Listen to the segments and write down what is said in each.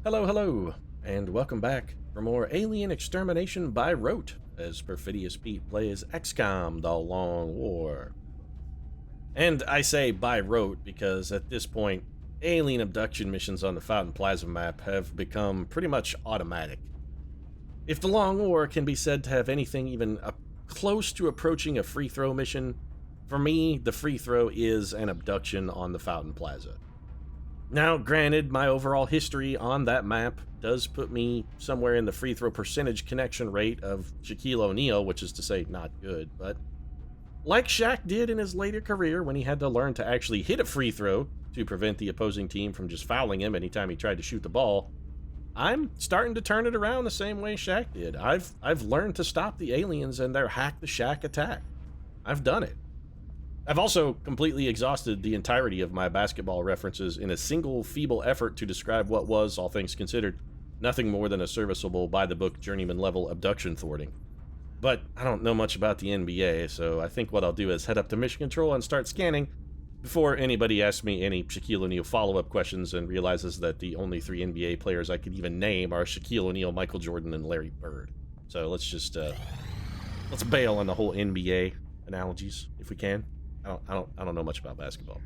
Hello, hello, and welcome back for more Alien Extermination by Rote, as Perfidious Pete plays XCOM, The Long War. And I say by rote because at this point, alien abduction missions on the Fountain Plaza map have become pretty much automatic. If The Long War can be said to have anything even close to approaching a free throw mission, for me, the free throw is an abduction on the Fountain Plaza. Now, granted, my overall history on that map does put me somewhere in the free throw percentage connection rate of Shaquille O'Neal, which is to say not good, but like Shaq did in his later career when he had to learn to actually hit a free throw to prevent the opposing team from just fouling him anytime he tried to shoot the ball, I'm starting to turn it around the same way Shaq did. I've learned to stop the aliens and their hack the Shaq attack. I've done it. I've also completely exhausted the entirety of my basketball references in a single feeble effort to describe what was, all things considered, nothing more than a serviceable by-the-book journeyman-level abduction thwarting. But I don't know much about the NBA, so I think what I'll do is head up to Mission Control and start scanning before anybody asks me any Shaquille O'Neal follow-up questions and realizes that the only 3 NBA players I could even name are Shaquille O'Neal, Michael Jordan, and Larry Bird. So let's just, let's bail on the whole NBA analogies, if we can. I don't know much about basketball.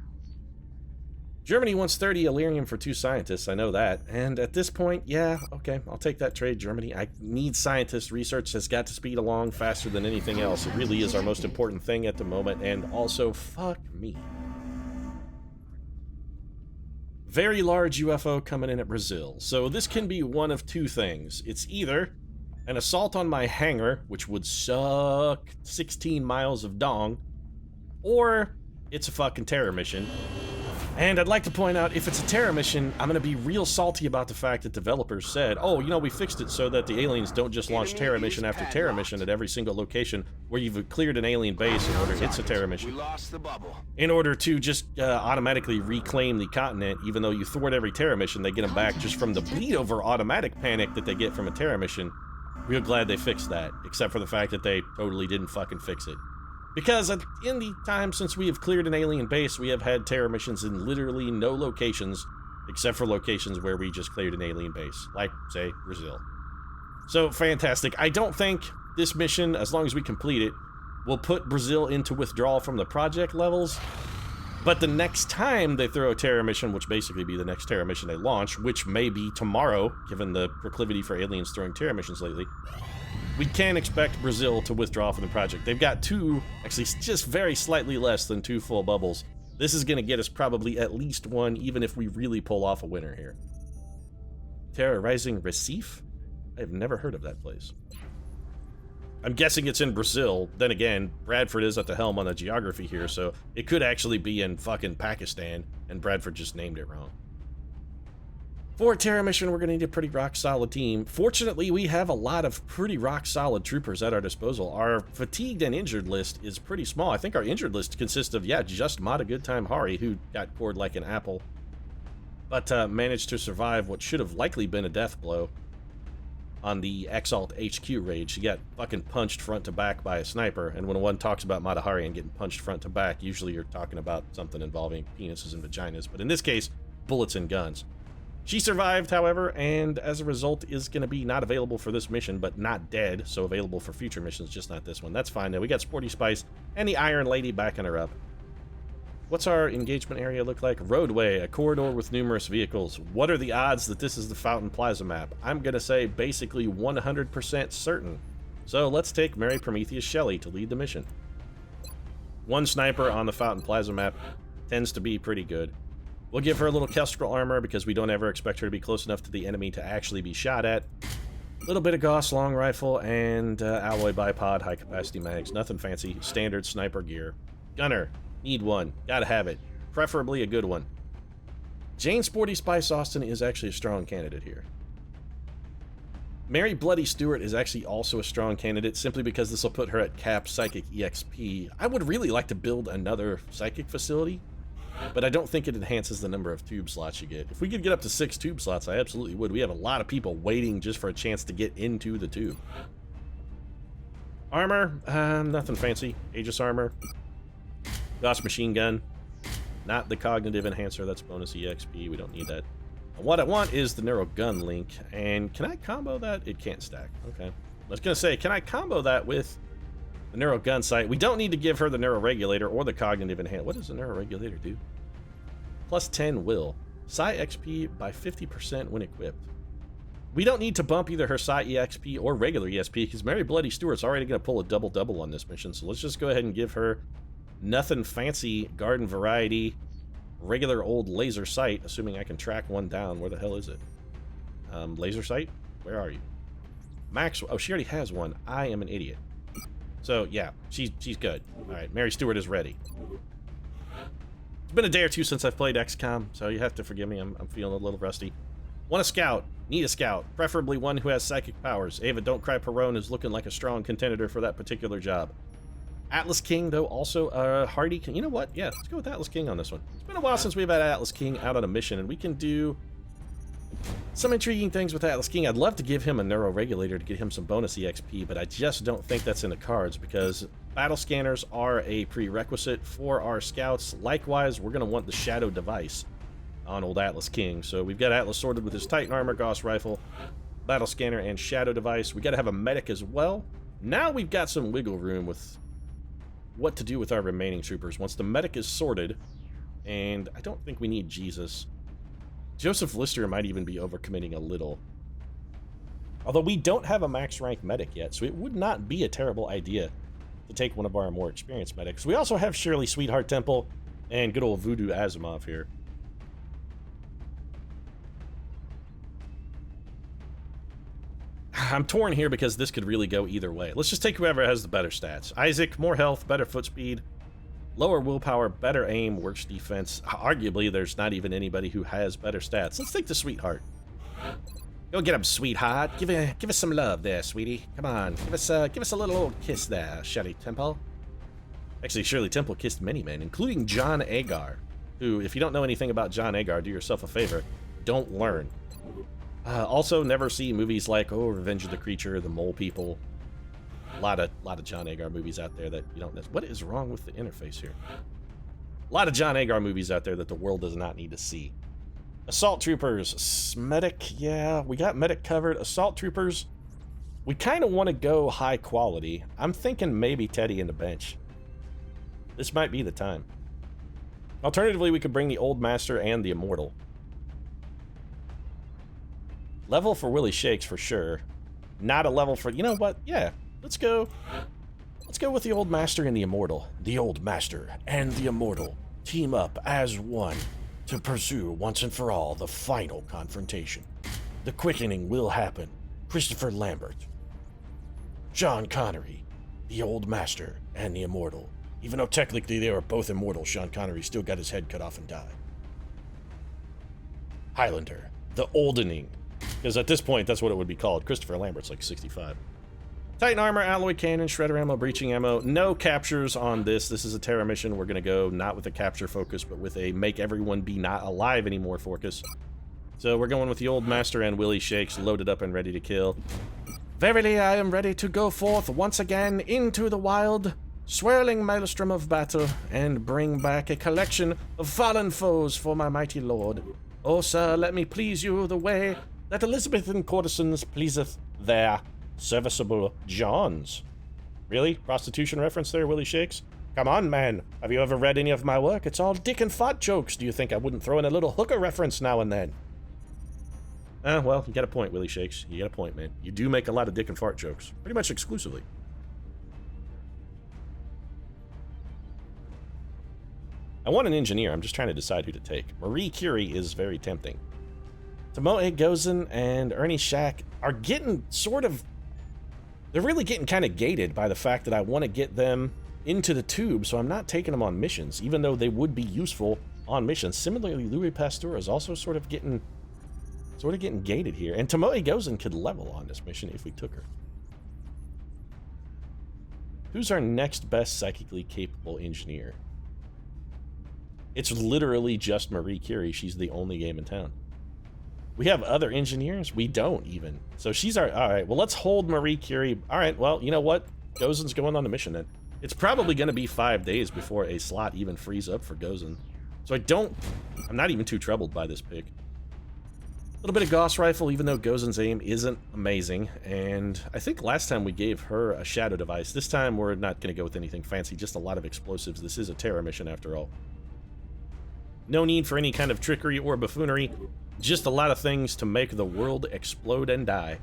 Germany wants 30 Illyrium for 2 scientists, I know that. And at this point, yeah, okay, I'll take that trade, Germany. I need scientists. Research has got to speed along faster than anything else. It really is our most important thing at the moment, and also, fuck me. Very large UFO coming in at Brazil. So this can be one of 2 things. It's either an assault on my hangar, which would suck 16 miles of dong, or it's a fucking terror mission. And I'd like to point out, if it's a terror mission, I'm going to be real salty about the fact that developers said, oh, you know, we fixed it so that the aliens don't just launch terror mission after terror mission at every single location where you've cleared an alien base in order it's a terror mission. In order to just automatically reclaim the continent, even though you thwart every terror mission, they get them back just from the bleed-over automatic panic that they get from a terror mission. Real glad they fixed that, except for the fact that they totally didn't fucking fix it. Because in the time since we have cleared an alien base, we have had terror missions in literally no locations, except for locations where we just cleared an alien base, like, say, Brazil. So, fantastic. I don't think this mission, as long as we complete it, will put Brazil into withdrawal from the project levels, but the next time they throw a terror mission, which basically be the next terror mission they launch, which may be tomorrow, given the proclivity for aliens throwing terror missions lately, we can expect Brazil to withdraw from the project. They've got 2, actually just very slightly less than 2 full bubbles. This is going to get us probably at least 1, even if we really pull off a winner here. Terrorizing Recife? I've never heard of that place. I'm guessing it's in Brazil. Then again, Bradford is at the helm on the geography here, so it could actually be in fucking Pakistan, and Bradford just named it wrong. For a terror mission, we're going to need a pretty rock-solid team. Fortunately, we have a lot of pretty rock-solid troopers at our disposal. Our fatigued and injured list is pretty small. I think our injured list consists of, yeah, just Mata Goodtime Hari, who got cored like an apple, but managed to survive what should have likely been a death blow on the Exalt HQ raid. She got fucking punched front to back by a sniper, and when one talks about Mata Hari and getting punched front to back, usually you're talking about something involving penises and vaginas, but in this case, bullets and guns. She survived, however, and as a result is going to be not available for this mission, but not dead, so available for future missions, just not this one. That's fine, though. We got Sporty Spice and the Iron Lady backing her up. What's our engagement area look like? Roadway, a corridor with numerous vehicles. What are the odds that this is the Fountain Plaza map? I'm going to say basically 100% certain. So let's take Mary Prometheus Shelley to lead the mission. 1 sniper on the Fountain Plaza map tends to be pretty good. We'll give her a little Kestrel armor because we don't ever expect her to be close enough to the enemy to actually be shot at. A little bit of Gauss long rifle and alloy bipod, high capacity mags. Nothing fancy. Standard sniper gear. Gunner. Need 1. Gotta have it. Preferably a good one. Jane Sporty Spice Austin is actually a strong candidate here. Mary Bloody Stewart is actually also a strong candidate simply because this will put her at cap Psychic EXP. I would really like to build another Psychic facility, but I don't think it enhances the number of tube slots you get. If we could get up to 6 tube slots, I absolutely would. We have a lot of people waiting just for a chance to get into the tube. Armor, nothing fancy. Aegis armor. Gauss machine gun. Not the cognitive enhancer, that's bonus EXP. We don't need that. What I want is the neuro gun link, and can I combo that? It can't stack. Okay. I was gonna say, can I combo that with the neuro gun sight? We don't need to give her the neuro regulator or the cognitive enhance. What does the neuro regulator do? Plus 10 will. Psi XP by 50% when equipped. We don't need to bump either her Psi EXP or regular EXP because Mary Bloody Stewart's already going to pull a double-double on this mission. So let's just go ahead and give her nothing fancy garden variety, regular old laser sight, assuming I can track one down. Where the hell is it? Laser sight? Where are you? Max. Oh, she already has one. I am an idiot. So, yeah, she's good. All right, Mary Stewart is ready. It's been a day or two since I've played XCOM, so you have to forgive me. I'm feeling a little rusty. Want a scout. Need a scout. Preferably one who has psychic powers. Ava Don't Cry Perone is looking like a strong contender for that particular job. Atlas King, though, also hardy. You know what? Yeah, let's go with Atlas King on this one. It's been a while since we've had Atlas King out on a mission, and we can do some intriguing things with Atlas King. I'd love to give him a neuro regulator to get him some bonus EXP, but I just don't think that's in the cards because battle scanners are a prerequisite for our scouts. Likewise, we're going to want the shadow device on old Atlas King. So we've got Atlas sorted with his Titan armor, Gauss rifle, battle scanner, and shadow device. We got to have a medic as well. Now we've got some wiggle room with what to do with our remaining troopers once the medic is sorted, and I don't think we need Jesus. Joseph Lister might even be overcommitting a little. Although we don't have a max rank medic yet, so it would not be a terrible idea to take one of our more experienced medics. We also have Shirley Sweetheart Temple and good old Voodoo Asimov here. I'm torn here because this could really go either way. Let's just take whoever has the better stats. Isaac, more health, better foot speed, lower willpower, better aim, worse defense. Arguably, there's not even anybody who has better stats. Let's take the Sweetheart. Go get him, Sweetheart. Give us some love there, sweetie. Come on, give us a little old kiss there, Shirley Temple. Actually, Shirley Temple kissed many men, including John Agar, who, if you don't know anything about John Agar, do yourself a favor, don't learn. Also, never see movies like, oh, Revenge of the Creature, The Mole People. A lot of John Agar movies out there that you don't know. What is wrong with the interface here? A lot of John Agar movies out there that the world does not need to see. Assault Troopers. Medic, yeah, we got Medic covered. Assault Troopers, we kind of want to go high quality. I'm thinking maybe Teddy in the bench. This might be the time. Alternatively, we could bring the Old Master and the Immortal. Level for Willie Shakes for sure. Not a level for... You know what? Yeah. Let's go with the Old Master and the Immortal. The Old Master and the Immortal team up as one to pursue once and for all the final confrontation. The quickening will happen. Christopher Lambert, Sean Connery, the Old Master and the Immortal. Even though technically they were both immortal, Sean Connery still got his head cut off and died. Highlander, the Oldening. Because at this point, that's what it would be called. Christopher Lambert's like 65. Titan armor, alloy cannon, shredder ammo, breaching ammo. No captures on this. This is a Terra mission. We're going to go not with a capture focus, but with a make everyone be not alive anymore focus. So we're going with the Old Master and Willie Shakes loaded up and ready to kill. Verily, I am ready to go forth once again into the wild, swirling maelstrom of battle, and bring back a collection of fallen foes for my mighty lord. Oh, sir, let me please you the way that Elizabethan courtesans pleaseth their serviceable Johns. Really? Prostitution reference there, Willie Shakes? Come on, man. Have you ever read any of my work? It's all dick and fart jokes. Do you think I wouldn't throw in a little hooker reference now and then? Well, you got a point, Willie Shakes. You got a point, man. You do make a lot of dick and fart jokes. Pretty much exclusively. I want an engineer. I'm just trying to decide who to take. Marie Curie is very tempting. Tomoe Gozen and Ernie Shack are getting sort of... They're really getting kind of gated by the fact that I want to get them into the tube, so I'm not taking them on missions, even though they would be useful on missions. Similarly, Louis Pasteur is also sort of getting gated here. And Tomoe Gozen could level on this mission if we took her. Who's our next best psychically capable engineer? It's literally just Marie Curie. She's the only game in town. We have other engineers? We don't even. So she's our... Alright, well, let's hold Marie Curie. Alright, well, you know what? Gozen's going on the mission then. It's probably going to be 5 days before a slot even frees up for Gozen. So I'm not even too troubled by this pick. little bit of Gauss Rifle, even though Gozen's aim isn't amazing. And I think last time we gave her a Shadow Device. This time we're not going to go with anything fancy, just a lot of explosives. This is a terror mission after all. No need for any kind of trickery or buffoonery. Just a lot of things to make the world explode and die.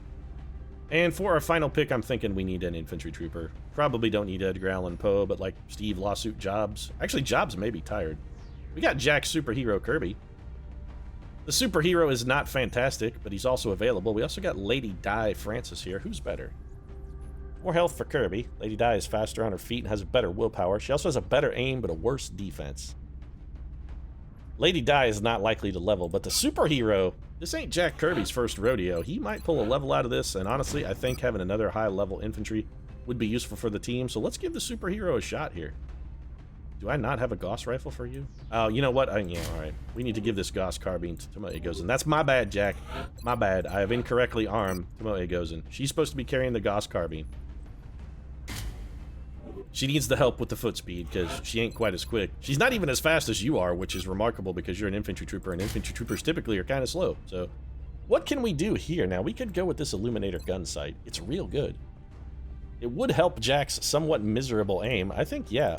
And for our final pick, I'm thinking we need an infantry trooper. Probably don't need Edgar Allan Poe, but like Steve Lawsuit Jobs. Actually, Jobs may be tired. We got Jack Superhero Kirby. The superhero is not fantastic, but he's also available. We also got Lady Di Francis here. Who's better? More health for Kirby. Lady Di is faster on her feet and has a better willpower. She also has a better aim, but a worse defense. Lady Di is not likely to level, but the superhero, this ain't Jack Kirby's first rodeo. He might pull a level out of this, and honestly, I think having another high-level infantry would be useful for the team, so let's give the superhero a shot here. Do I not have a Gauss Rifle for you? Oh, you know what? Yeah, alright. We need to give this Gauss Carbine to Tomoe Gozen. That's my bad, Jack. My bad. I have incorrectly armed Tomoe Gozen. She's supposed to be carrying the Gauss Carbine. She needs the help with the foot speed, because she ain't quite as quick. She's not even as fast as you are, which is remarkable because you're an infantry trooper, and infantry troopers typically are kind of slow. So, what can we do here? Now, we could go with this Illuminator gun sight. It's real good. It would help Jack's somewhat miserable aim. I think, yeah.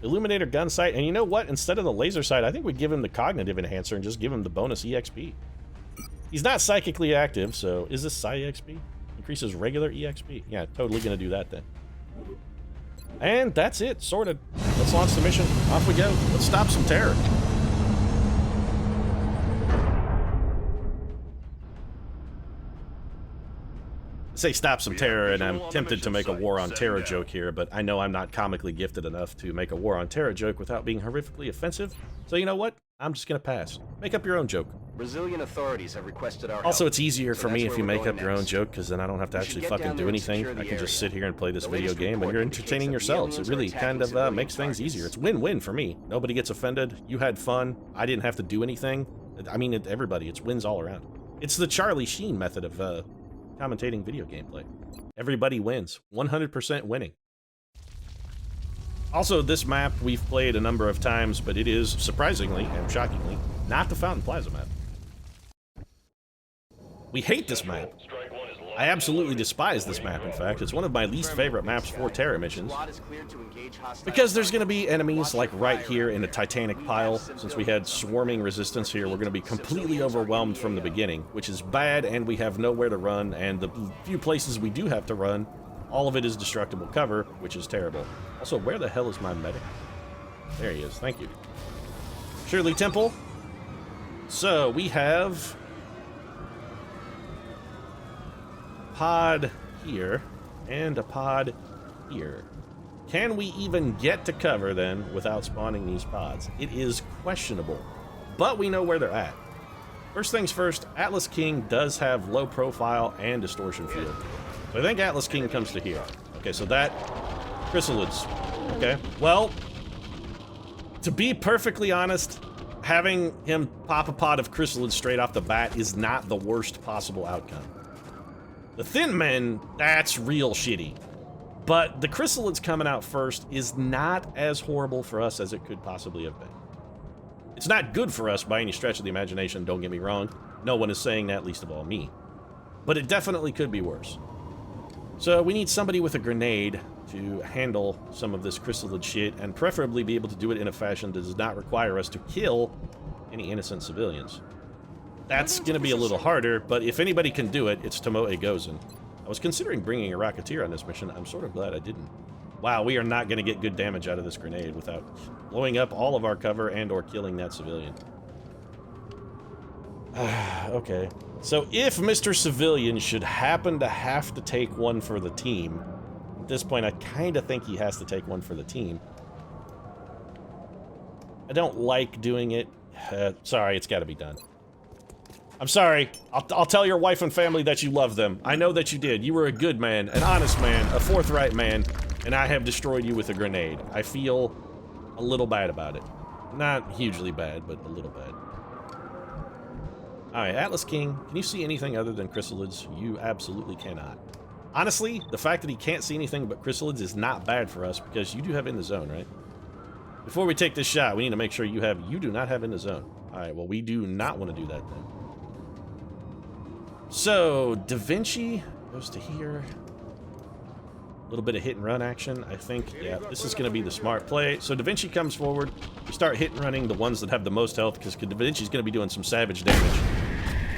Illuminator gun sight, and you know what? Instead of the laser sight, I think we'd give him the cognitive enhancer and just give him the bonus EXP. He's not psychically active, so is this Psi EXP? Increases regular EXP? Yeah, totally gonna do that then. And that's it, sorted. Let's launch the mission. Off we go. Let's stop some terror. I say stop some terror, and I'm tempted to make a war on terror joke here, but I know I'm not comically gifted enough to make a war on terror joke without being horrifically offensive. So you know what? I'm just gonna pass. Make up your own joke. Brazilian authorities have requested our Also, help, it's easier so for me that's if you where we're make up going your own next. joke, because then I don't have to We actually should get fucking down do there and anything. secure the I can just area. sit here and play this The video latest game, and report you're indicates entertaining that the yourselves. It aliens are really attacking kind of civilian makes things easier. targets. It's win-win for me. Nobody gets offended. You had fun. I didn't have to do anything. I mean, everybody. It's wins all around. It's the Charlie Sheen method of commentating video gameplay. Everybody wins. 100% winning. Also, this map we've played a number of times, but it is, surprisingly and shockingly, not the Fountain Plaza map. We hate this map. I absolutely despise this map, in fact. It's one of my least favorite maps for terror missions. Because there's going to be enemies like right here in a titanic pile. Since we had swarming resistance here, we're going to be completely overwhelmed from the beginning, which is bad, and we have nowhere to run, and the few places we do have to run, all of it is destructible cover, which is terrible. Also, where the hell is my medic? There he is, thank you. Shirley Temple. So, we have pod here and a pod here. Can we even get to cover then without spawning these pods? It is questionable, but we know where they're at. First things first, Atlas King does have low profile and distortion field. So I think Atlas King comes to here. Okay, so that chrysalids. Okay, well, to be perfectly honest, having him pop a pod of chrysalids straight off the bat is not the worst possible outcome. The Thin Men, that's real shitty. But the chrysalids coming out first is not as horrible for us as it could possibly have been. It's not good for us by any stretch of the imagination, don't get me wrong. No one is saying that, least of all me. But it definitely could be worse. So we need somebody with a grenade to handle some of this chrysalid shit, and preferably be able to do it in a fashion that does not require us to kill any innocent civilians. That's gonna be a little harder, but if anybody can do it, it's Tomoe Gozen. I was considering bringing a Rocketeer on this mission. I'm sort of glad I didn't. Wow, we are not gonna get good damage out of this grenade without blowing up all of our cover and or killing that civilian. Okay. So if Mr. Civilian should happen to have to take one for the team, at this point I kind of think he has to take one for the team. I don't like doing it. Sorry, it's got to be done. I'm sorry. I'll tell your wife and family that you love them. I know that you did. You were a good man, an honest man, a forthright man, and I have destroyed you with a grenade. I feel a little bad about it. Not hugely bad, but a little bad. Alright, Atlas King, can you see anything other than chrysalids? You absolutely cannot. Honestly, the fact that he can't see anything but chrysalids is not bad for us, because you do have in the zone, right? Before we take this shot, we need to make sure you do not have in the zone. Alright, well, we do not want to do that then. So, Da Vinci goes to here. A little bit of hit and run action, I think. Yeah, this is going to be the smart play. So Da Vinci comes forward. We start hit and running the ones that have the most health, because Da Vinci's going to be doing some savage damage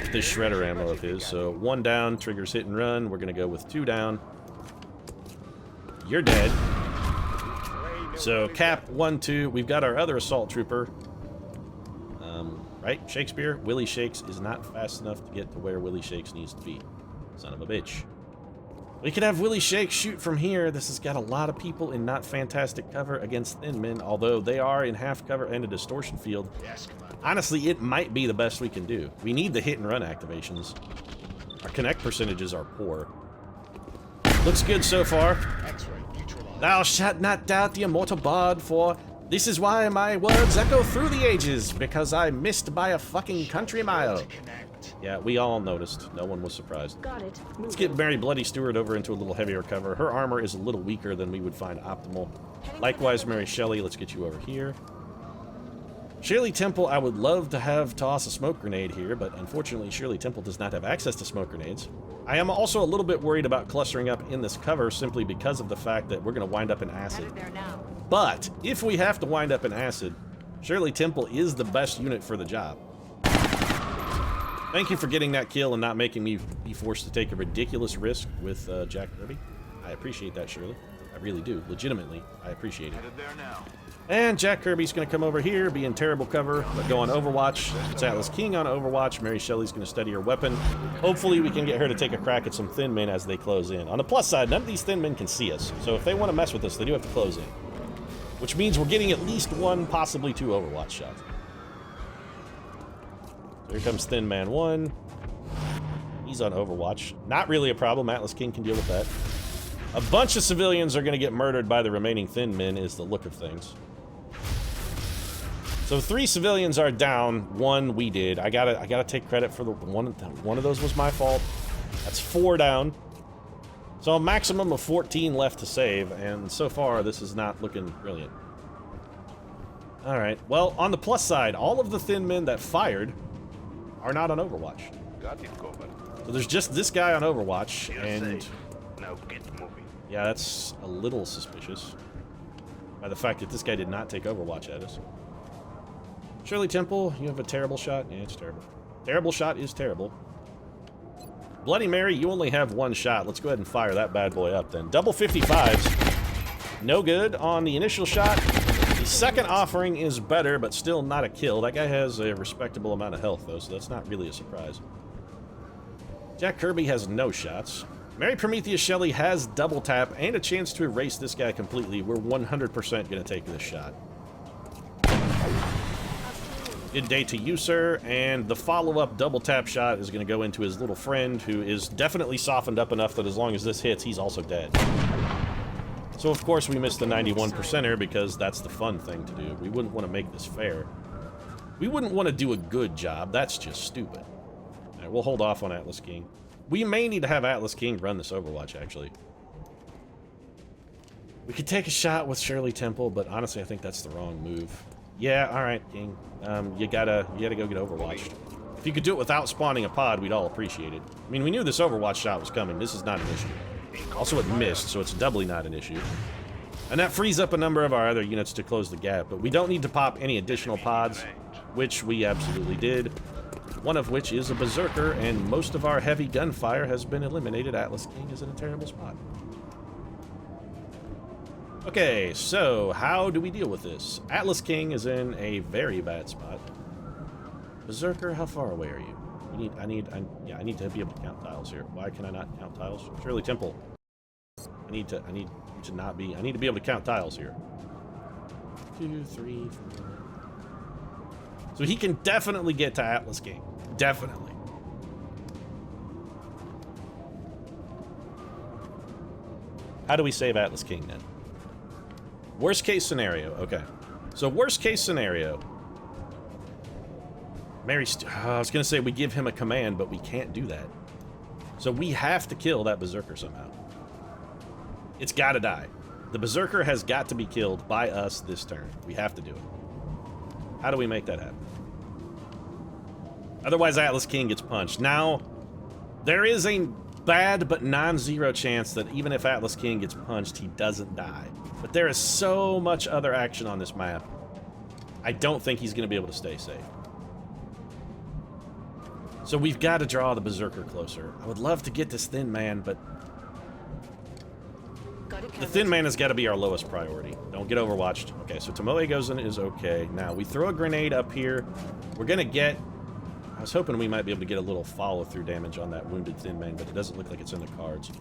with this shredder ammo of his. So 1 down, triggers hit and run. We're going to go with 2 down. You're dead. So cap 1, 2. We've got our other assault trooper. Right? Shakespeare? Willie Shakes is not fast enough to get to where Willie Shakes needs to be. Son of a bitch. We could have Willie Shakes shoot from here. This has got a lot of people in not fantastic cover against thin men, although they are in half cover and a distortion field. Honestly, it might be the best we can do. We need the hit and run activations. Our connect percentages are poor. Looks good so far. Thou shalt not doubt the immortal bard, for this is why my words echo through the ages, because I missed by a fucking country mile. Yeah, we all noticed. No one was surprised. Got it. Let's get Mary Bloody Stewart over into a little heavier cover. Her armor is a little weaker than we would find optimal. Likewise, Mary Shelley, let's get you over here. Shirley Temple, I would love to have toss a smoke grenade here, but unfortunately Shirley Temple does not have access to smoke grenades. I am also a little bit worried about clustering up in this cover simply because of the fact that we're going to wind up in acid. But if we have to wind up in acid, Shirley Temple is the best unit for the job. Thank you for getting that kill and not making me be forced to take a ridiculous risk with Jack Kirby. I appreciate that, Shirley. I really do. Legitimately, I appreciate it. And Jack Kirby's going to come over here, be in terrible cover, but go on Overwatch. It's Atlas King on Overwatch. Mary Shelley's going to study her weapon. Hopefully we can get her to take a crack at some thin men as they close in. On the plus side, none of these thin men can see us, so if they want to mess with us, they do have to close in. Which means we're getting at least 1, possibly 2 Overwatch shots. So here comes Thin Man 1. He's on Overwatch. Not really a problem. Atlas King can deal with that. A bunch of civilians are going to get murdered by the remaining thin men is the look of things. So 3 civilians are down. 1 we did. I gotta take credit for the one of those was my fault. That's 4 down. So a maximum of 14 left to save, and so far this is not looking brilliant. Alright, well, on the plus side, all of the thin men that fired are not on Overwatch. So there's just this guy on Overwatch, and Now get moving. yeah, that's a little suspicious by the fact that this guy did not take Overwatch at us. Shirley Temple, you have a terrible shot? Yeah, it's terrible. Terrible shot is terrible. Bloody Mary, you only have 1 shot. Let's go ahead and fire that bad boy up then. Double 55s. No good on the initial shot. The second offering is better, but still not a kill. That guy has a respectable amount of health, though, so that's not really a surprise. Jack Kirby has no shots. Mary Prometheus Shelley has double tap and a chance to erase this guy completely. We're 100% going to take this shot. Good day to you, sir, and the follow-up double tap shot is going to go into his little friend, who is definitely softened up enough that as long as this hits, he's also dead. So, of course, we missed the 91%er because that's the fun thing to do. We wouldn't want to make this fair. We wouldn't want to do a good job. That's just stupid. All right, we'll hold off on Atlas King. We may need to have Atlas King run this Overwatch, actually. We could take a shot with Shirley Temple, but honestly, I think that's the wrong move. Yeah, alright, King. You gotta go get Overwatched. If you could do it without spawning a pod, we'd all appreciate it. I mean, we knew this Overwatch shot was coming. This is not an issue. Also, it missed, so it's doubly not an issue. And that frees up a number of our other units to close the gap, but we don't need to pop any additional pods, which we absolutely did. One of which is a Berserker, and most of our heavy gunfire has been eliminated. Atlas King is in a terrible spot. Okay, so how do we deal with this? Atlas King is in a very bad spot. Berserker, how far away are you? I need to be able to count tiles here. Why can I not count tiles? Shirley Temple. I need to be able to count tiles here. 2, 3, 4. So he can definitely get to Atlas King. Definitely. How do we save Atlas King then? Worst case scenario, okay. So worst case scenario. I was gonna say we give him a command, but we can't do that. So we have to kill that Berserker somehow. It's gotta die. The Berserker has got to be killed by us this turn. We have to do it. How do we make that happen? Otherwise, Atlas King gets punched. Now, There is a bad but non-zero chance that even if Atlas King gets punched, he doesn't die. But there is so much other action on this map. I don't think he's going to be able to stay safe. So we've got to draw the Berserker closer. I would love to get this Thin Man, but the Thin Man has got to be our lowest priority. Don't get overwatched. Okay, so Tomoe goes in is okay. Now, we throw a grenade up here. We're going to get... I was hoping we might be able to get a little follow-through damage on that wounded Thin Man, but it doesn't look like it's in the cards.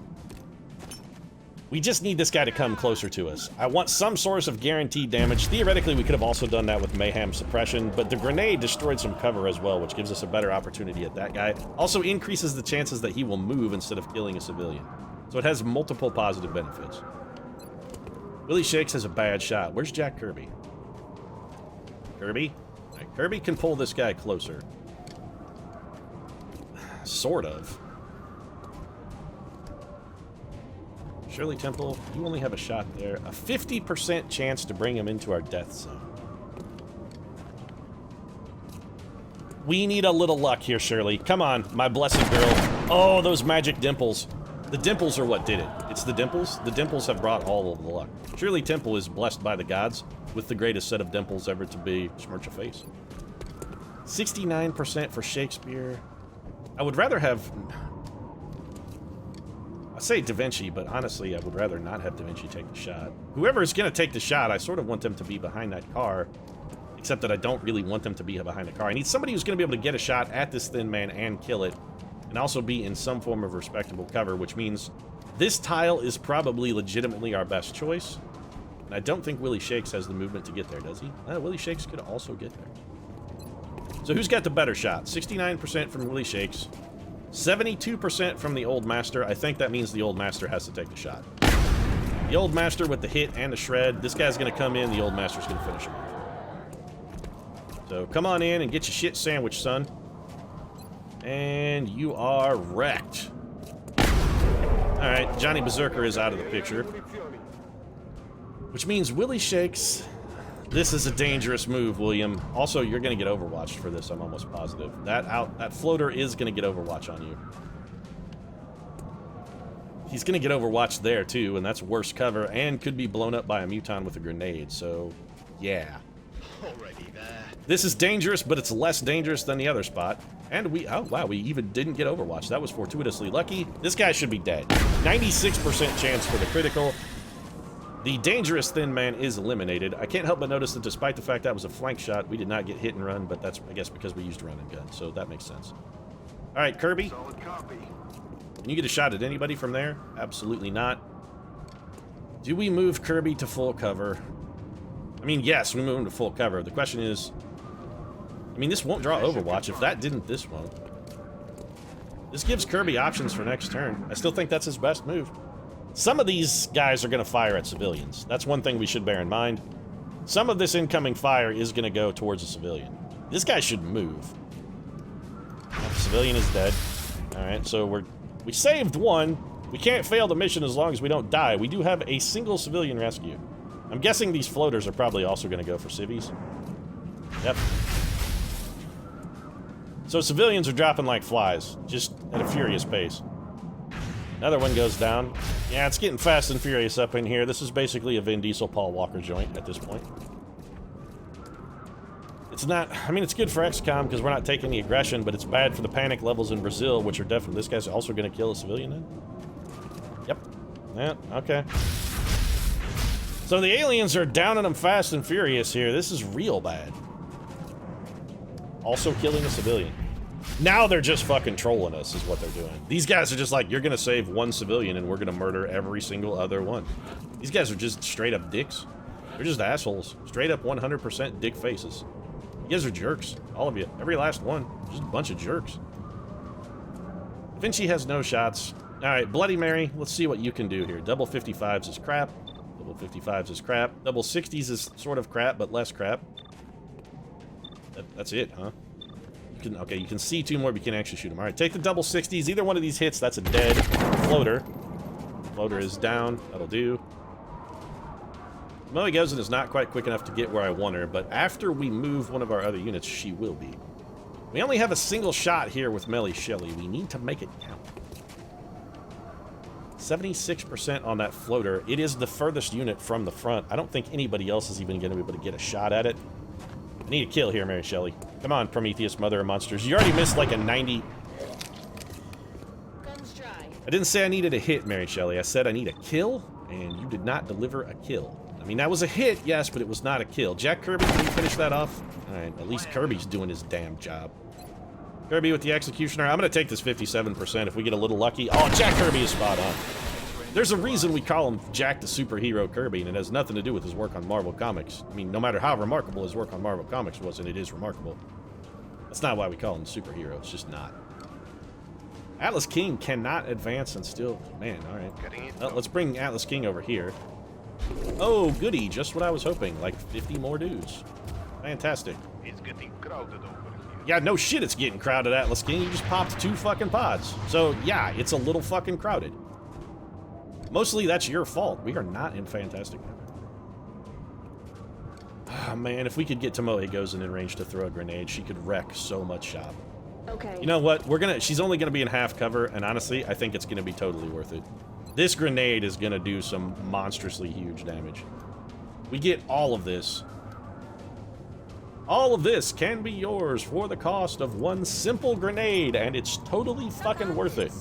We just need this guy to come closer to us. I want some source of guaranteed damage. Theoretically, we could have also done that with Mayhem Suppression, but the grenade destroyed some cover as well, which gives us a better opportunity at that guy. Also increases the chances that he will move instead of killing a civilian. So it has multiple positive benefits. Willie Shakes has a bad shot. Where's Jack Kirby? Kirby? Right, Kirby can pull this guy closer. Sort of. Shirley Temple, you only have a shot there. A 50% chance to bring him into our death zone. We need a little luck here, Shirley. Come on, my blessed girl. Oh, those magic dimples. The dimples are what did it. It's the dimples. The dimples have brought all of the luck. Shirley Temple is blessed by the gods with the greatest set of dimples ever to be smirch a face. 69% for Shakespeare. I would rather have... I say Da Vinci, but honestly, I would rather not have Da Vinci take the shot. Whoever is going to take the shot, I sort of want them to be behind that car, except that I don't really want them to be behind the car. I need somebody who's going to be able to get a shot at this Thin Man and kill it, and also be in some form of respectable cover, which means this tile is probably legitimately our best choice, and I don't think Willie Shakes has the movement to get there, does he? Willie Shakes could also get there. So who's got the better shot? 69% from Willie Shakes. 72% from the Old Master. I think that means the Old Master has to take the shot. The Old Master with the hit and the shred. This guy's going to come in. The Old Master's going to finish him off. So come on in and get your shit sandwich, son. And you are wrecked. Alright, Johnny Berserker is out of the picture. Which means Willie Shakes... This is a dangerous move, William. Also, you're going to get overwatched for this, I'm almost positive. That floater is going to get overwatch on you. He's going to get overwatched there, too, and that's worse cover, and could be blown up by a Muton with a grenade, so, yeah. Already there. This is dangerous, but it's less dangerous than the other spot. And oh wow, we even didn't get overwatch. That was fortuitously lucky. This guy should be dead. 96% chance for the critical. The dangerous Thin Man is eliminated. I can't help but notice that despite the fact that was a flank shot, we did not get hit and run, but that's, I guess, because we used run and gun, so that makes sense. All right, Kirby. Solid copy. Can you get a shot at anybody from there? Absolutely not. Do we move Kirby to full cover? I mean, yes, we move him to full cover. The question is... I mean, this won't draw Overwatch. If that didn't, this won't. This gives Kirby options for next turn. I still think that's his best move. Some of these guys are going to fire at civilians. That's one thing we should bear in mind. Some of this incoming fire is going to go towards a civilian. This guy should move. The civilian is dead. Alright, so we saved one. We can't fail the mission as long as we don't die. We do have a single civilian rescue. I'm guessing these floaters are probably also going to go for civvies. Yep. So civilians are dropping like flies, just at a furious pace. Another one goes down. Yeah, it's getting fast and furious up in here. This is basically a Vin Diesel Paul Walker joint at this point. It's not... I mean, it's good for XCOM because we're not taking the aggression, but it's bad for the panic levels in Brazil, which are definitely... This guy's also going to kill a civilian then? Yep. Yeah, okay. So the aliens are downing them fast and furious here. This is real bad. Also killing a civilian. Now they're just fucking trolling us, is what they're doing. These guys are just like, you're gonna save one civilian and we're gonna murder every single other one. These guys are just straight up dicks. They're just assholes. Straight up 100% dick faces. You guys are jerks. All of you. Every last one. Just a bunch of jerks. Vinci has no shots. Alright, Bloody Mary, let's see what you can do here. Double 55s is crap. Double 55s is crap. Double 60s is sort of crap, but less crap. That's it, huh? Okay, you can see two more, but you can't actually shoot them. All right, take the double 60s. Either one of these hits, that's a dead floater. Floater is down. That'll do. Moe Gozen is not quite quick enough to get where I want her, but after we move one of our other units, she will be. We only have a single shot here with Melly Shelley. We need to make it count. 76% on that floater. It is the furthest unit from the front. I don't think anybody else is even going to be able to get a shot at it. I need a kill here, Mary Shelley. Come on, Prometheus, mother of monsters. You already missed like a 90... Guns dry. I didn't say I needed a hit, Mary Shelley. I said I need a kill, and you did not deliver a kill. I mean, that was a hit, yes, but it was not a kill. Jack Kirby, can you finish that off? Alright, at least Kirby's doing his damn job. Kirby with the Executioner. I'm going to take this 57% if we get a little lucky. Oh, Jack Kirby is spot on. There's a reason we call him Jack the Superhero Kirby, and it has nothing to do with his work on Marvel Comics. I mean, no matter how remarkable his work on Marvel Comics was, and it is remarkable, that's not why we call him superhero. It's just not. Atlas King cannot advance and still... Man, alright. Well, let's bring Atlas King over here. Oh, goody. Just what I was hoping. Like 50 more dudes. Fantastic. It's getting crowded over here. Yeah, no shit it's getting crowded, Atlas King. You just popped 2 fucking pods. So, yeah, it's a little fucking crowded. Mostly that's your fault. We are not in fantastic number. Ah, man, if we could get Tomoe Gozen in range to throw a grenade, she could wreck so much shop. Okay. You know what? She's only gonna be in half cover, and honestly, I think it's gonna be totally worth it. This grenade is gonna do some monstrously huge damage. We get all of this. All of this can be yours for the cost of 1 simple grenade, and it's totally fucking worth it.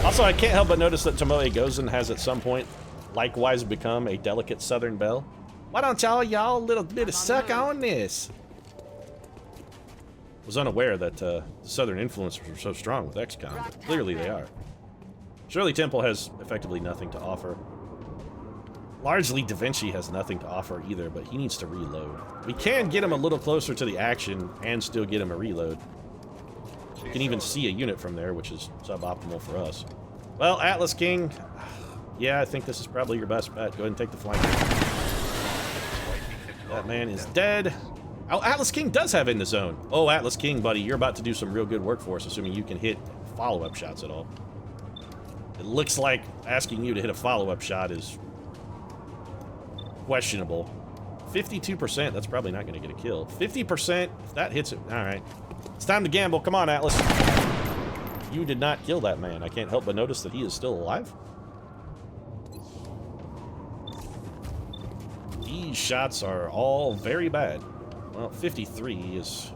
Also, I can't help but notice that Tomoe Gozen has at some point likewise become a delicate Southern belle. Why don't y'all a little bit of suck on this? Was unaware that the Southern influences were so strong with XCOM, but clearly they are. Shirley Temple has effectively nothing to offer. Largely, Da Vinci has nothing to offer either, but he needs to reload. We can get him a little closer to the action and still get him a reload. You can even see a unit from there, which is suboptimal for us. Well, Atlas King, yeah, I think this is probably your best bet. Go ahead and take the flank. That man is dead. Oh, Atlas King does have in the zone. Oh, Atlas King, buddy, you're about to do some real good work for us, assuming you can hit follow-up shots at all. It looks like asking you to hit a follow-up shot is questionable. 52%, that's probably not going to get a kill. 50%, if that hits it, all right. It's time to gamble. Come on, Atlas. You did not kill that man. I can't help but notice that he is still alive. These shots are all very bad. Well, 53 is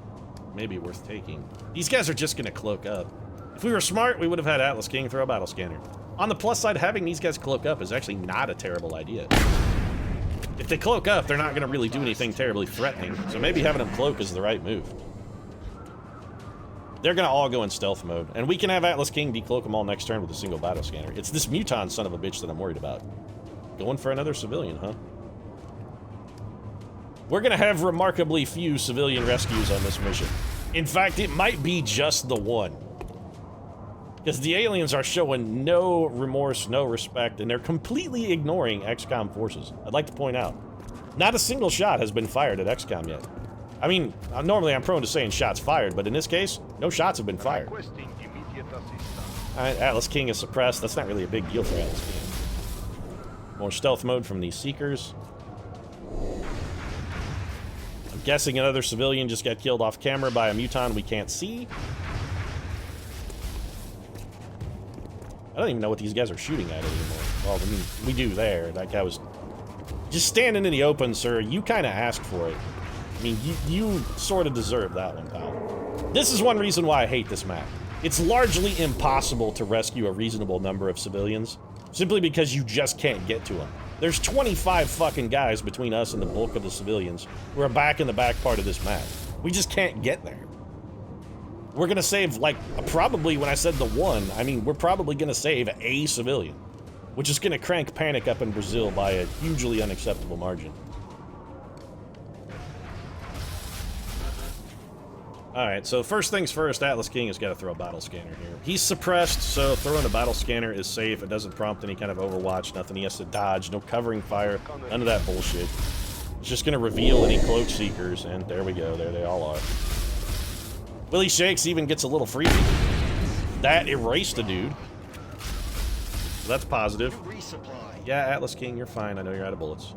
maybe worth taking. These guys are just going to cloak up. If we were smart, we would have had Atlas King throw a battle scanner. On the plus side, having these guys cloak up is actually not a terrible idea. If they cloak up, they're not going to really do anything terribly threatening, so maybe having them cloak is the right move. They're going to all go in stealth mode, and we can have Atlas King decloak them all next turn with a single battle scanner. It's this Muton son of a bitch that I'm worried about. Going for another civilian, huh? We're going to have remarkably few civilian rescues on this mission. In fact, it might be just the one. Because the aliens are showing no remorse, no respect, and they're completely ignoring XCOM forces. I'd like to point out, not a single shot has been fired at XCOM yet. I mean, normally I'm prone to saying shots fired, but in this case, no shots have been fired. Alright, Atlas King is suppressed. That's not really a big deal for Atlas King. More stealth mode from these Seekers. I'm guessing another civilian just got killed off camera by a Muton we can't see. I don't even know what these guys are shooting at anymore. Well, I mean, we do there. That guy was just standing in the open, sir. You kind of asked for it. I mean, you sort of deserve that one, pal. This is one reason why I hate this map. It's largely impossible to rescue a reasonable number of civilians, simply because you just can't get to them. There's 25 fucking guys between us and the bulk of the civilians who are back in the back part of this map. We just can't get there. We're gonna save, like, probably when I said the one, I mean, we're probably gonna save a civilian, which is gonna crank panic up in Brazil by a hugely unacceptable margin. Alright, so first things first, Atlas King has got to throw a battle scanner here. He's suppressed, so throwing a battle scanner is safe. It doesn't prompt any kind of overwatch, nothing he has to dodge, no covering fire, none of that bullshit. It's just going to reveal any cloak seekers, and there we go, there they all are. Willie Shakes even gets a little freebie. That erased a dude. So that's positive. Yeah, Atlas King, you're fine. I know you're out of bullets.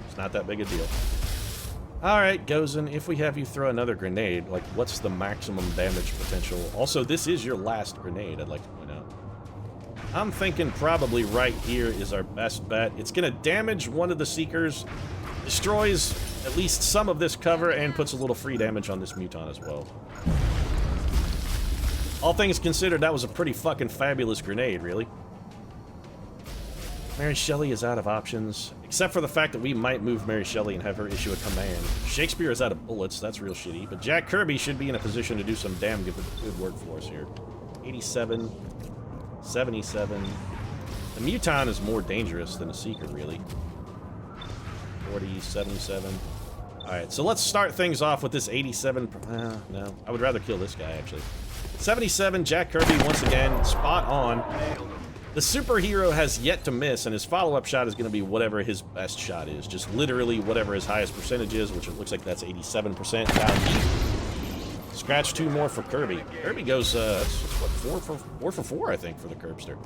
It's not that big a deal. Alright, Gozen, if we have you throw another grenade, like, what's the maximum damage potential? Also, this is your last grenade, I'd like to point out. I'm thinking probably right here is our best bet. It's gonna damage one of the Seekers, destroys at least some of this cover, and puts a little free damage on this Muton as well. All things considered, that was a pretty fucking fabulous grenade, really. Mary Shelley is out of options, except for the fact that we might move Mary Shelley and have her issue a command. Shakespeare is out of bullets, that's real shitty, but Jack Kirby should be in a position to do some damn good work for us here. 87, 77. The Muton is more dangerous than a Seeker, really. 40, 77. Alright, so let's start things off with this 87. No, I would rather kill this guy, actually. 77, Jack Kirby, once again, spot on. The superhero has yet to miss, and his follow-up shot is going to be whatever his best shot is. Just literally whatever his highest percentage is, which it looks like that's 87% down deep. Scratch 2 more for Kirby. Kirby goes, that's what, 4 for 4, I think, for the Curbster.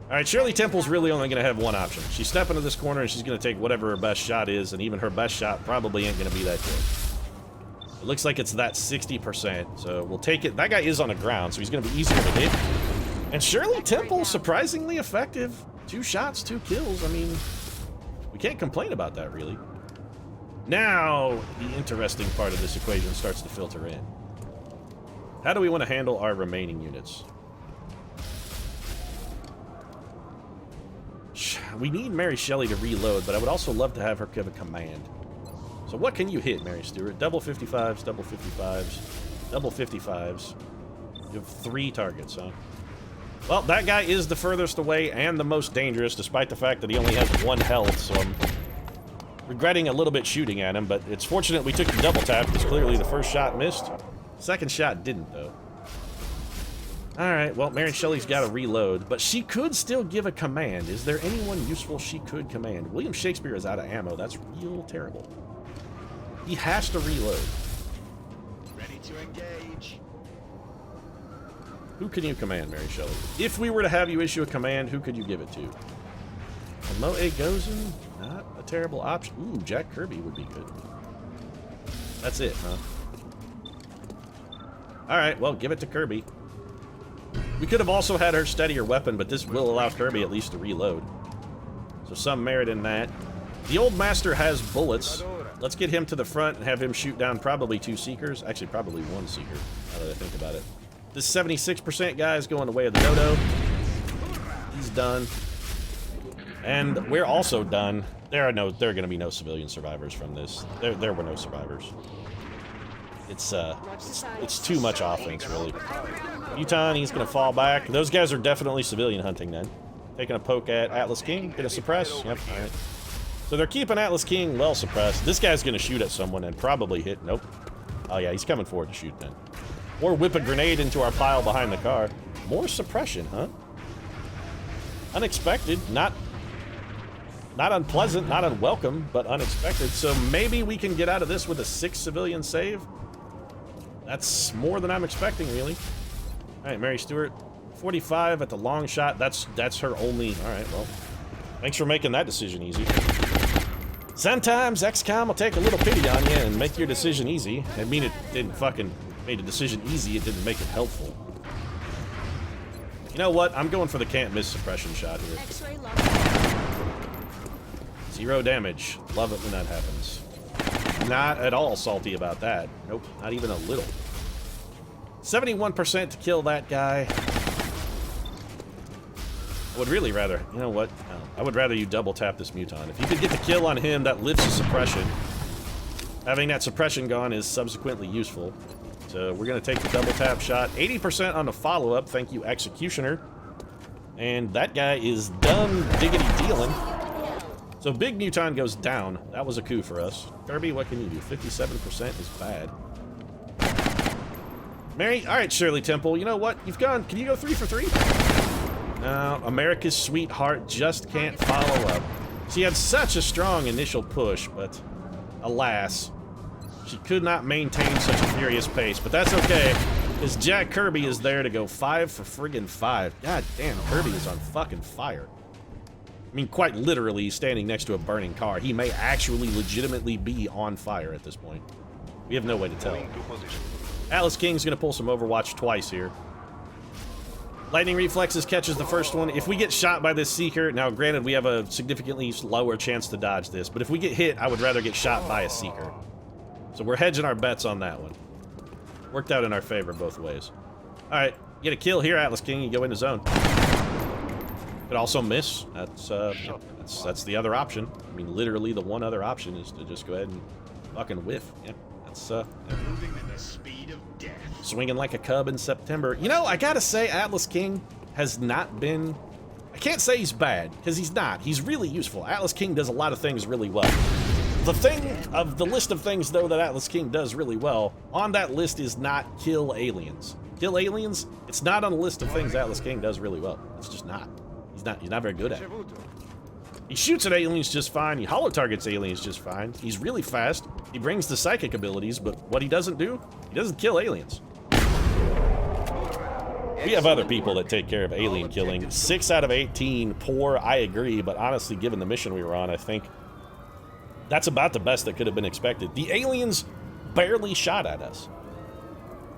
Alright, Shirley Temple's really only going to have one option. She's stepping into this corner, and she's going to take whatever her best shot is, and even her best shot probably ain't going to be that good. It looks like it's that 60%, so we'll take it. That guy is on the ground, so he's going to be easier to hit. And Shirley Temple, surprisingly effective. 2 shots, 2 kills. I mean, we can't complain about that, really. Now, the interesting part of this equation starts to filter in. How do we want to handle our remaining units? We need Mary Shelley to reload, but I would also love to have her give a command. So what can you hit, Mary Stewart? Double 55s, double 55s, double 55s. You have 3 targets, huh? Well, that guy is the furthest away and the most dangerous, despite the fact that he only has 1 health, so I'm regretting a little bit shooting at him, but it's fortunate we took the double tap, because clearly the first shot missed. Second shot didn't, though. Alright, well, Mary Shelley's got to reload, but she could still give a command. Is there anyone useful she could command? William Shakespeare is out of ammo. That's real terrible. He has to reload. Ready to engage. Who can you command, Mary Shelley? If we were to have you issue a command, who could you give it to? Moe Gozen? Not a terrible option. Ooh, Jack Kirby would be good. That's it, huh? Alright, well, give it to Kirby. We could have also had her steady her weapon, but this will allow Kirby at least to reload. So some merit in that. The old master has bullets. Let's get him to the front and have him shoot down probably 2 Seekers. Actually, probably 1 Seeker, now that I think about it. This 76% guy is going the way of the dodo. He's done. And we're also done. There are going to be no civilian survivors from this. There were no survivors. It's too much offense, really. Muton, he's going to fall back. Those guys are definitely civilian hunting then. Taking a poke at Atlas King. Gonna suppress. Yep, alright. So they're keeping Atlas King well suppressed. This guy's going to shoot at someone and probably hit. Nope. Oh yeah, he's coming forward to shoot then. Or whip a grenade into our pile behind the car. More suppression, huh? Unexpected. Not unpleasant, not unwelcome, but unexpected. So maybe we can get out of this with a 6 civilian save. That's more than I'm expecting, really. Alright, Mary Stewart. 45 at the long shot. That's her only... Alright, well. Thanks for making that decision easy. Sometimes XCOM will take a little pity on you and make your decision easy. I mean, it didn't fucking make a decision easy, it didn't make it helpful. You know what? I'm going for the can't miss suppression shot here. 0 damage. Love it when that happens. Not at all salty about that. Nope, not even a little. 71% to kill that guy. I would really rather, you know what? No, I would rather you double tap this Muton. If you could get the kill on him, that lifts the suppression. Having that suppression gone is subsequently useful. So we're going to take the double tap shot. 80% on the follow-up. Thank you, Executioner. And that guy is done diggity dealing. So Big Muton goes down. That was a coup for us. Kirby, what can you do? 57% is bad. Mary, all right, Shirley Temple. You know what? You've gone. Can you go 3 for 3? No, America's sweetheart just can't follow up. She had such a strong initial push, but alas, she could not maintain such a furious pace. But that's okay, because Jack Kirby is there to go 5 for friggin' 5. God damn, Kirby is on fucking fire. I mean, quite literally standing next to a burning car. He may actually legitimately be on fire at this point. We have no way to tell. Atlas King's gonna pull some Overwatch twice here. Lightning reflexes catches the first one. If we get shot by this Seeker, now granted we have a significantly lower chance to dodge this, but if we get hit, I would rather get shot by a Seeker. So we're hedging our bets on that one. Worked out in our favor both ways. Alright, get a kill here, Atlas King, you go into zone. Could also miss. That's the other option. I mean, literally the one other option is to just go ahead and fucking whiff. Yeah, that's Moving at the speed of death. swinging like a cub in September. You know, I gotta say, Atlas King has not been... I can't say he's bad, because he's not. He's really useful. Atlas King does a lot of things really well. The thing of the list of things, though, that Atlas King does really well, on that list is not kill aliens. Kill aliens, it's not on the list of things Atlas King does really well. It's just not. He's not very good at it. He shoots at aliens just fine. He holo targets aliens just fine. He's really fast. He brings the psychic abilities, but what he doesn't do, he doesn't kill aliens. We have other people that take care of alien killing. 6 out of 18, poor, I agree, but honestly, given the mission we were on, I think that's about the best that could have been expected. The aliens barely shot at us.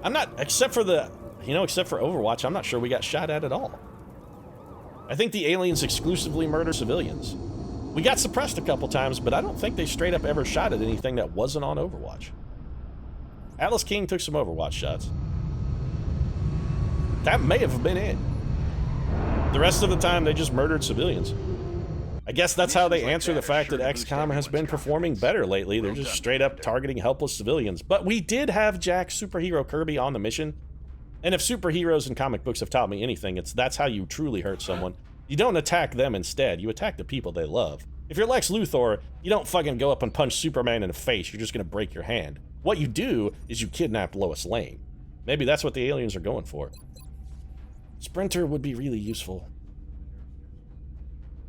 I'm not, except for Overwatch, I'm not sure we got shot at all. I think the aliens exclusively murder civilians. We got suppressed a couple times, but I don't think they straight up ever shot at anything that wasn't on Overwatch. Atlas King took some Overwatch shots. That may have been it. The rest of the time, they just murdered civilians. I guess that's how they answer the fact that XCOM has been performing better lately. They're just straight up targeting helpless civilians. But we did have Jack Superhero Kirby on the mission. And if superheroes in comic books have taught me anything, that's how you truly hurt someone. You don't attack them instead, you attack the people they love. If you're Lex Luthor, you don't fucking go up and punch Superman in the face, you're just gonna break your hand. What you do is you kidnap Lois Lane. Maybe that's what the aliens are going for. Sprinter would be really useful.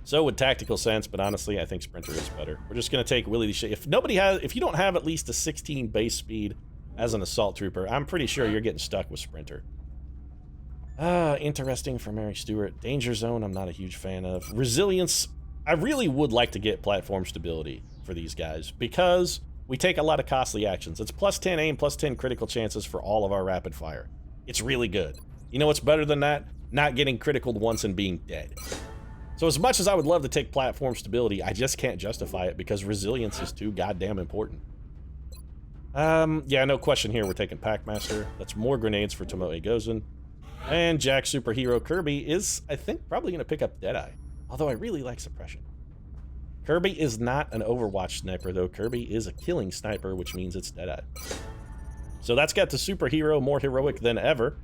So would Tactical Sense, but honestly, I think Sprinter is better. We're just gonna take Willie the Shit. If you don't have at least a 16 base speed as an assault trooper, I'm pretty sure you're getting stuck with Sprinter. Interesting for Mary Stewart. Danger Zone, I'm not a huge fan of. Resilience, I really would like to get platform stability for these guys, because we take a lot of costly actions. It's plus 10 aim, plus 10 critical chances for all of our rapid fire. It's really good. You know what's better than that? Not getting criticaled once and being dead. So as much as I would love to take platform stability, I just can't justify it because resilience is too goddamn important. Yeah, no question here. We're taking Packmaster. That's more grenades for Tomoe Gozen. And Jack Superhero Kirby is, I think, probably going to pick up Deadeye. Although I really like Suppression. Kirby is not an Overwatch sniper, though. Kirby is a killing sniper, which means it's Deadeye. So that's got the superhero more heroic than ever.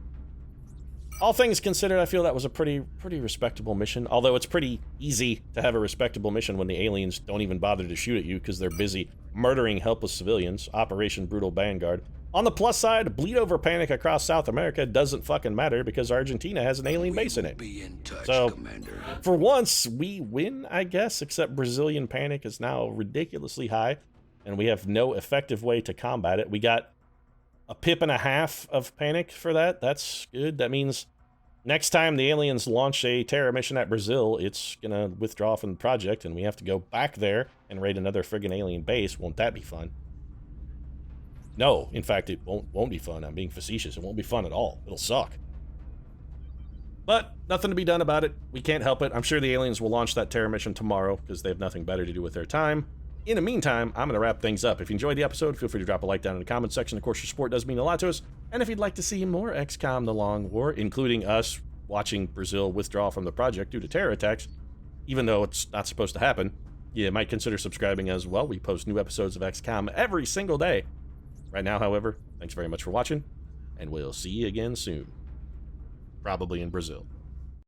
All things considered, I feel that was a pretty respectable mission. Although it's pretty easy to have a respectable mission when the aliens don't even bother to shoot at you because they're busy murdering helpless civilians. Operation Brutal Vanguard. On the plus side, bleed over panic across South America doesn't fucking matter because Argentina has an alien base in it. Be in touch, So, Commander. for once, we win, I guess, except Brazilian panic is now ridiculously high, and we have no effective way to combat it. We got a pip and a half of panic for that. That's good. That means next time the aliens launch a terror mission at Brazil, it's gonna withdraw from the project, and we have to go back there and raid another friggin' alien base. Won't that be fun? No, in fact, it won't be fun. I'm being facetious. It won't be fun at all. It'll suck. But nothing to be done about it. We can't help it. I'm sure the aliens will launch that terror mission tomorrow because they have nothing better to do with their time. In the meantime, I'm going to wrap things up. If you enjoyed the episode, feel free to drop a like down in the comments section. Of course, your support does mean a lot to us. And if you'd like to see more XCOM The Long War, including us watching Brazil withdraw from the project due to terror attacks, even though it's not supposed to happen, you might consider subscribing as well. We post new episodes of XCOM every single day. Right now, however, thanks very much for watching, and we'll see you again soon. Probably in Brazil.